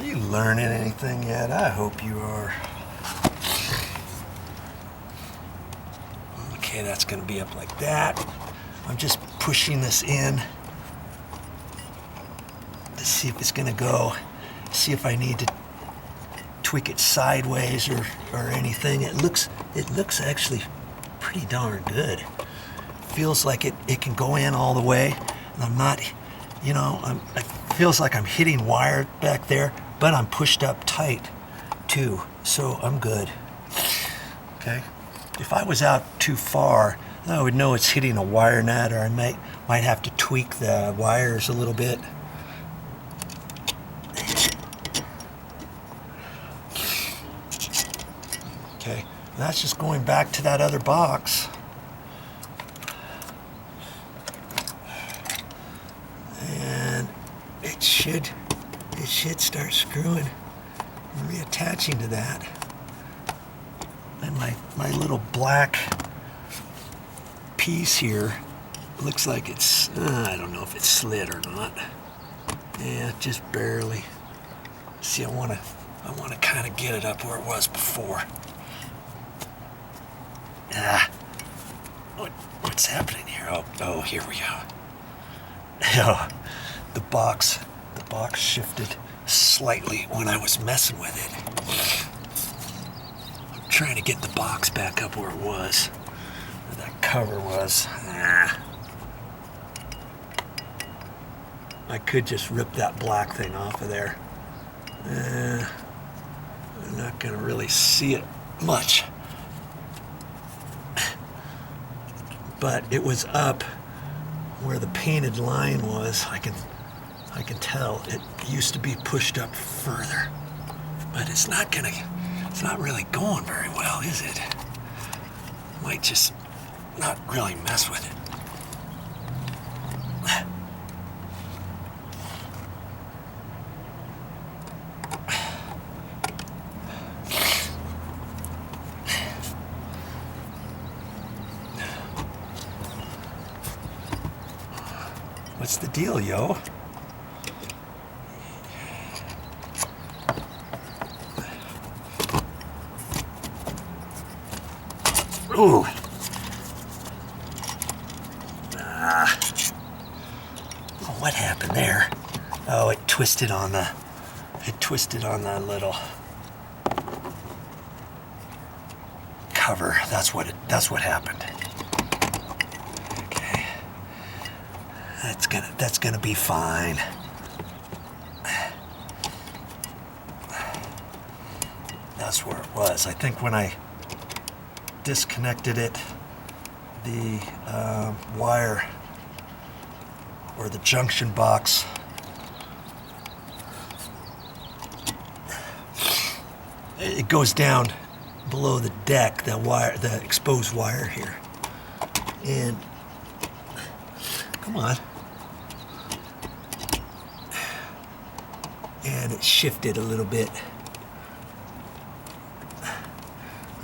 Are you learning anything yet? I hope you are. Okay, that's going to be up like that. I'm just pushing this in to see if it's going to go. See if I need to tweak it sideways or anything. It looks actually pretty darn good. Feels like it can go in all the way. And I'm not, you know, it feels like I'm hitting wire back there, but I'm pushed up tight too, so I'm good. Okay. If I was out too far, I would know it's hitting a wire nut, or I might have to tweak the wires a little bit. Okay, that's just going back to that other box. And it should start screwing, reattaching to that. And my little black piece here looks like it's, I don't know if it's slid or not. Yeah, just barely. See, I want to kind of get it up where it was before. What's happening here? Oh, here we go. Oh, the box shifted slightly when I was messing with it. I'm trying to get the box back up where it was, where that cover was. I could just rip that black thing off of there. I'm not going to really see it much. But it was up where the painted line was. I can tell it used to be pushed up further, but it's not really going very well, is it? Might just not really mess with it. What's the deal, yo? Ooh. What happened there? Oh, it twisted on the little cover. That's what happened. Okay. That's gonna be fine. That's where it was. I think when I disconnected it, the wire or the junction box it goes down below the deck, that wire, the exposed wire here, and come on, and it shifted a little bit.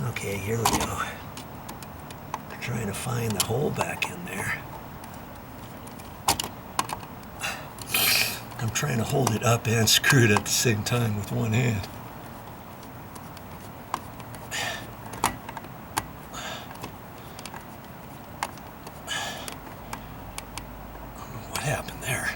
Okay, here we go. I'm trying to find the hole back in there. I'm trying to hold it up and screw it at the same time with one hand. What happened there?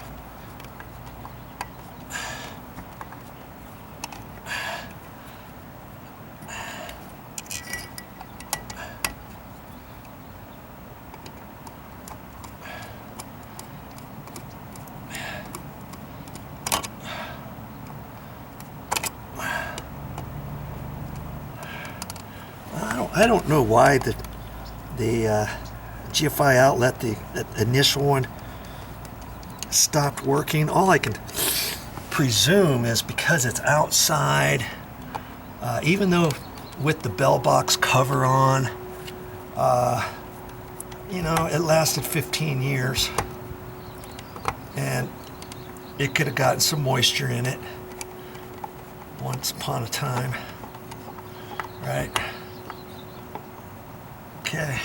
I don't know why the GFCI outlet, the initial one, stopped working. All I can presume is because it's outside, even though with the bell box cover on, you know, it lasted 15 years and it could have gotten some moisture in it once upon a time, right? Okay.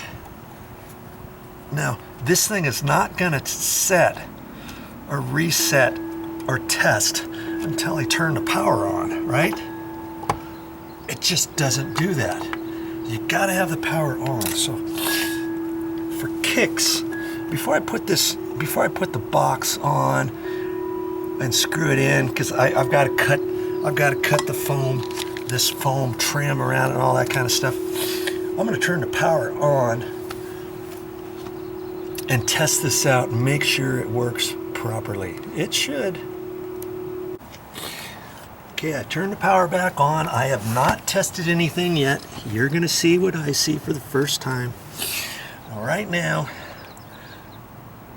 Now, this thing is not going to set or reset or test until I turn the power on, right? It just doesn't do that. You gotta have the power on. So for kicks, before I put the box on and screw it in, because I've got to cut the foam, this foam trim around and all that kind of stuff. I'm going to turn the power on and test this out and make sure it works properly. It should. Okay, I turned the power back on. I have not tested anything yet. You're going to see what I see for the first time. Now, right now,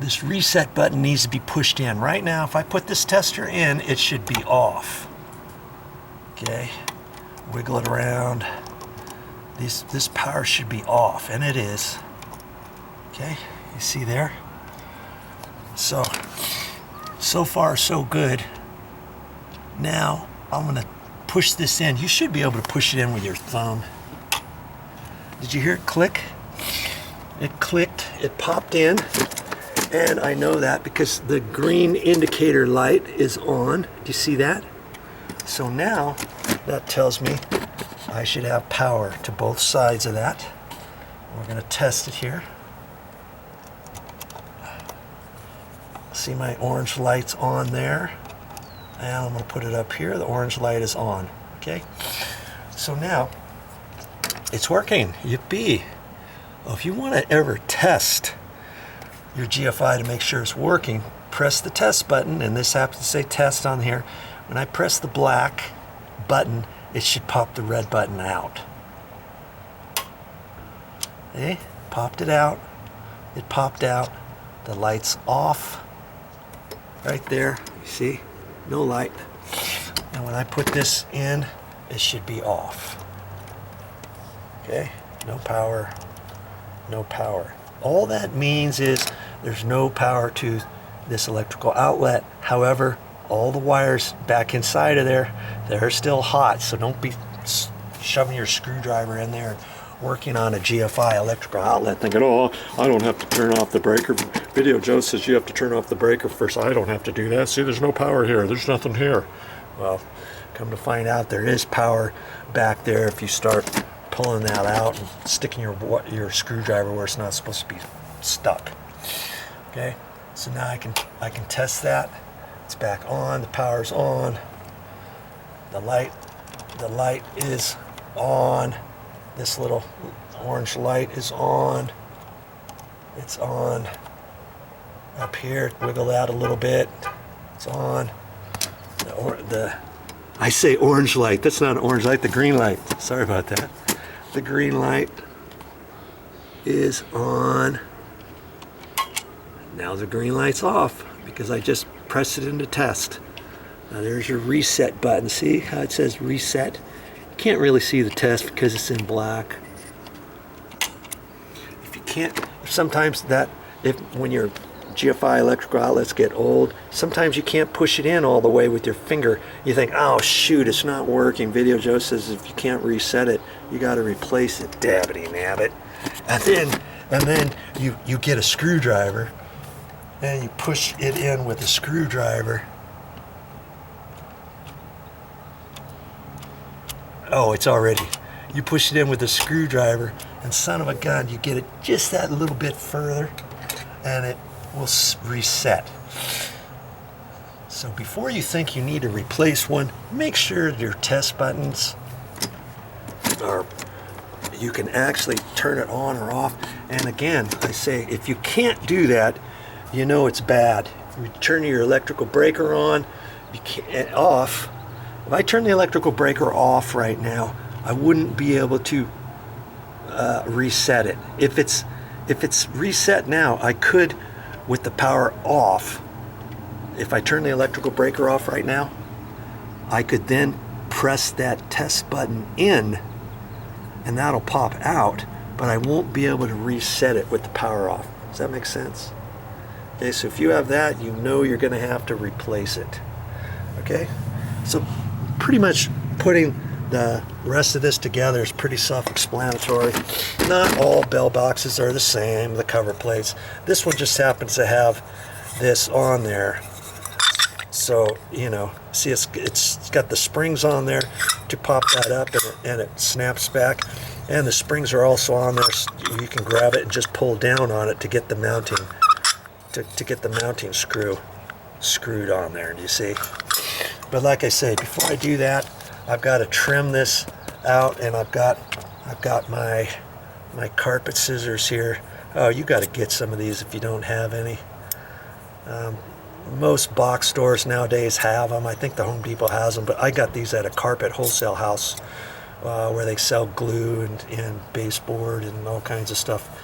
this reset button needs to be pushed in. Right now, if I put this tester in, it should be off. Okay, wiggle it around. This power should be off, and it is. Okay, you see there? So far so good. Now I'm gonna push this in. You should be able to push it in with your thumb. Did you hear it click? It clicked, it popped in, and I know that because the green indicator light is on. Do you see that? So now that tells me I should have power to both sides of that. We're going to test it here. See my orange light's on there. And I'm going to put it up here. The orange light is on. Okay. So now it's working. Yippee. Well, if you want to ever test your GFI to make sure it's working, press the test button, and this happens to say test on here. When I press the black button, it should pop the red button out. Okay, popped it out. It popped out. The light's off. Right there, you see? No light. And when I put this in, it should be off. Okay, no power, no power. All that means is there's no power to this electrical outlet. However, all the wires back inside of there, they're still hot, so don't be shoving your screwdriver in there and working on a GFI electrical outlet thinking, oh, I don't have to turn off the breaker. VideoJoe says you have to turn off the breaker first. I don't have to do that. See, there's no power here. There's nothing here. Well, come to find out there is power back there if you start pulling that out and sticking your screwdriver where it's not supposed to be stuck. Okay, so now I can test that. It's back on, the power's on, the light is on, this little orange light is on, it's on, up here, wiggle that a little bit, it's on, I say orange light, that's not an orange light, the green light, sorry about that, the green light is on, now the green light's off because I just press it into test. Now there's your reset button. See how it says reset? You can't really see the test because it's in black. If you can't, sometimes when your GFI electrical outlets get old, sometimes you can't push it in all the way with your finger. You think, oh shoot, it's not working. VideoJoe says if you can't reset it, you got to replace it. Dabbity nabbit. And then you get a screwdriver and you push it in with a screwdriver. Oh, it's already. You push it in with a screwdriver, and son of a gun, you get it just that little bit further, and it will reset. So before you think you need to replace one, make sure your test buttons are, you can actually turn it on or off. And again, I say, if you can't do that, you know it's bad. You turn your electrical breaker on, you can't off. If I turn the electrical breaker off right now, I wouldn't be able to reset it. If it's reset now, I could, with the power off, if I turn the electrical breaker off right now, I could then press that test button in, and that'll pop out, but I won't be able to reset it with the power off. Does that make sense? Okay, so if you have that, you know you're going to have to replace it. Okay, so pretty much putting the rest of this together is pretty self-explanatory. Not all bell boxes are the same, the cover plates. This one just happens to have this on there. So, you know, see, it's got the springs on there to pop that up, and it snaps back. And the springs are also on there, so you can grab it and just pull down on it to get the mounting, to get the mounting screw screwed on there. Do you see? But like I say, before I do that, I've got to trim this out, and I've got my carpet scissors here. Oh, you got to get some of these if you don't have any. Most box stores nowadays have them. I think the Home Depot has them, but I got these at a carpet wholesale house where they sell glue and baseboard and all kinds of stuff,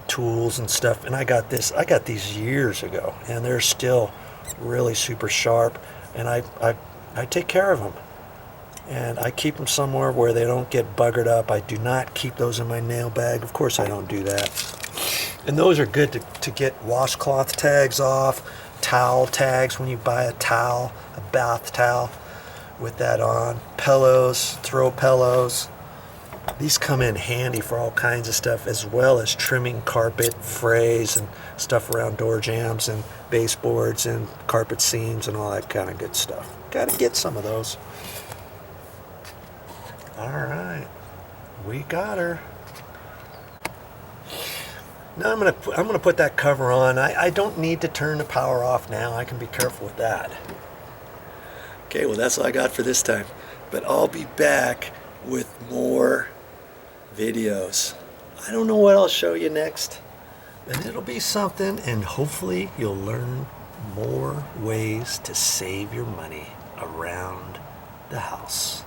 tools and stuff. And I got these years ago, and they're still really super sharp. And I take care of them, and I keep them somewhere where they don't get buggered up. I do not keep those in my nail bag. Of course I don't do that. And those are good to get washcloth tags off, towel tags when you buy a towel, a bath towel with that on, pillows, throw pillows. These come in handy for all kinds of stuff, as well as trimming carpet frays and stuff around door jambs and baseboards and carpet seams and all that kind of good stuff. Got to get some of those. All right, we got her. Now I'm gonna put that cover on. I don't need to turn the power off now. I can be careful with that. Okay, well that's all I got for this time. But I'll be back with more videos. I don't know what I'll show you next, but it'll be something, and hopefully you'll learn more ways to save your money around the house.